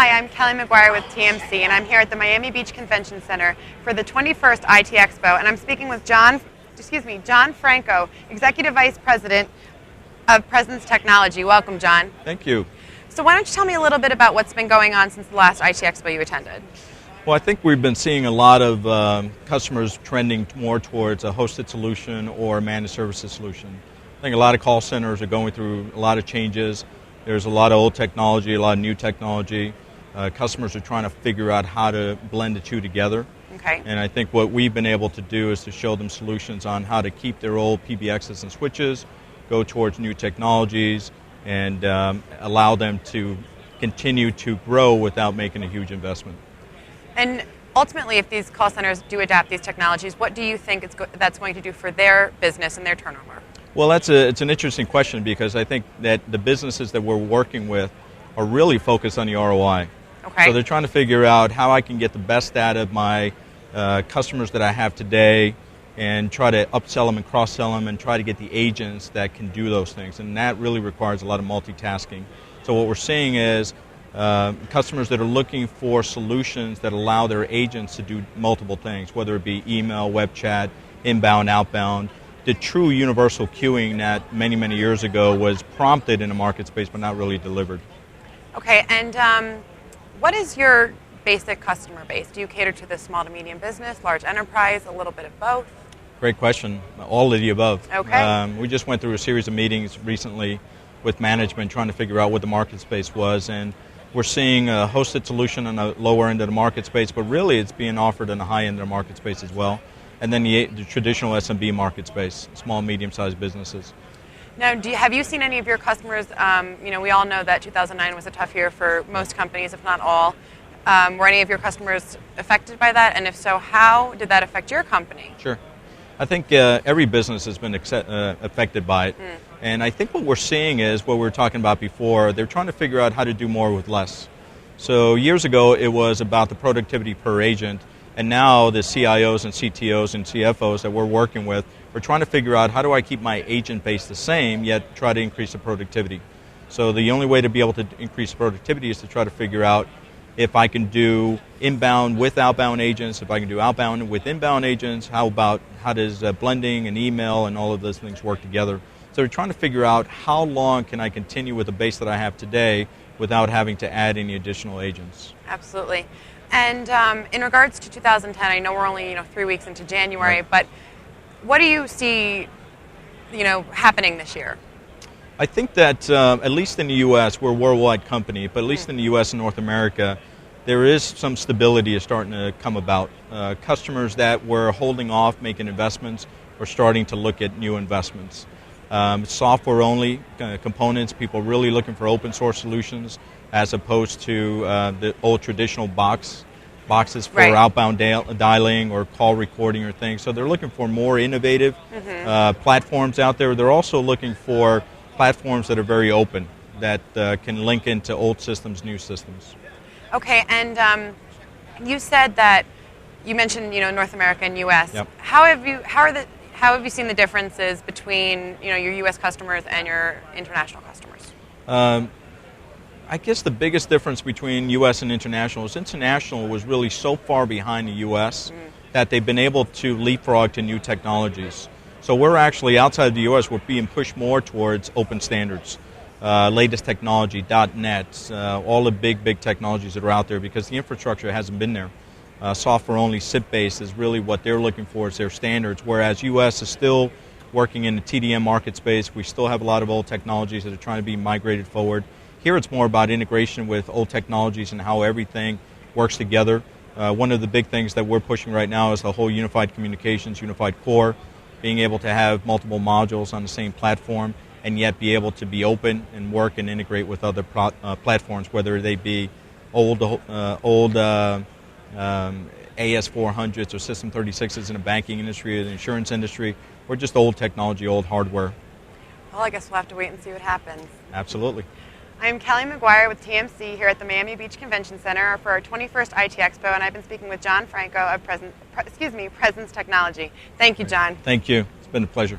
Hi, I'm Kelly McGuire with TMC, and I'm here at the Miami Beach Convention Center for the 21st IT Expo, and I'm speaking with John Franco, Executive Vice President of Presence Technology. Welcome, John. Thank you. So why don't you tell me a little bit about what's been going on since the last IT Expo you attended? Well, I think we've been seeing a lot of customers trending more towards a hosted solution or a managed services solution. I think a lot of call centers are going through a lot of changes. There's a lot of old technology, a lot of new technology. Customers are trying to figure out how to blend the two together. Okay. And I think what we've been able to do is to show them solutions on how to keep their old PBXs and switches, go towards new technologies, and allow them to continue to grow without making a huge investment. And ultimately, if these call centers do adapt these technologies, what do you think that's going to do for their business and their turnover? Well, it's an interesting question, because I think that the businesses that we're working with are really focused on the ROI. Okay. So they're trying to figure out how I can get the best out of my customers that I have today and try to upsell them and cross-sell them and try to get the agents that can do those things. And that really requires a lot of multitasking. So what we're seeing is customers that are looking for solutions that allow their agents to do multiple things, whether it be email, web chat, inbound, outbound. The true universal queuing that many, many years ago was prompted in the market space but not really delivered. Okay, and what is your basic customer base? Do you cater to the small to medium business, large enterprise, a little bit of both? Great question. All of the above. Okay. We just went through a series of meetings recently with management trying to figure out what the market space was, and we're seeing a hosted solution on the lower end of the market space, but really it's being offered in the high end of the market space as well. And then the traditional SMB market space, small, medium-sized businesses. Now, have you seen any of your customers, we all know that 2009 was a tough year for most companies, if not all. Were any of your customers affected by that? And if so, how did that affect your company? Sure. I think every business has been affected by it. And I think what we're seeing is what we were talking about before. They're trying to figure out how to do more with less. So years ago, it was about the productivity per agent. And now the CIOs and CTOs and CFOs that we're working with are trying to figure out how do I keep my agent base the same, yet try to increase the productivity. So the only way to be able to increase productivity is to try to figure out if I can do inbound with outbound agents, if I can do outbound with inbound agents, how does blending and email and all of those things work together. So we're trying to figure out how long can I continue with the base that I have today without having to add any additional agents. Absolutely. And in regards to 2010, I know we're only 3 weeks into January, right. But what do you see happening this year? I think that at least in the U.S., we're a worldwide company, but at least in the U.S. and North America, there is some stability is starting to come about. Customers that were holding off making investments are starting to look at new investments. Software-only components, people really looking for open source solutions as opposed to the old traditional boxes for right. outbound dialing or call recording or things. So they're looking for more innovative platforms out there. They're also looking for platforms that are very open, that can link into old systems, new systems. Okay, and you said that you mentioned North America and U.S. Yep. How have you seen the differences between your U.S. customers and your international customers? I guess the biggest difference between U.S. and international is international was really so far behind the U.S. that they've been able to leapfrog to new technologies. So we're actually, outside of the U.S., we're being pushed more towards open standards, latest technology, .NET, all the big technologies that are out there because the infrastructure hasn't been there. Software-only, SIP-based is really what they're looking for as their standards, whereas U.S. is still working in the TDM market space. We still have a lot of old technologies that are trying to be migrated forward. Here it's more about integration with old technologies and how everything works together. One of the big things that we're pushing right now is the whole unified communications, unified core, being able to have multiple modules on the same platform and yet be able to be open and work and integrate with other platforms, whether they be old AS400s or System 36s in the banking industry or the insurance industry, or just old technology, old hardware. Well, I guess we'll have to wait and see what happens. Absolutely. I'm Kelly McGuire with TMC here at the Miami Beach Convention Center for our 21st IT Expo, and I've been speaking with John Franco of Presence Technology. Thank you, John. Thank you. It's been a pleasure.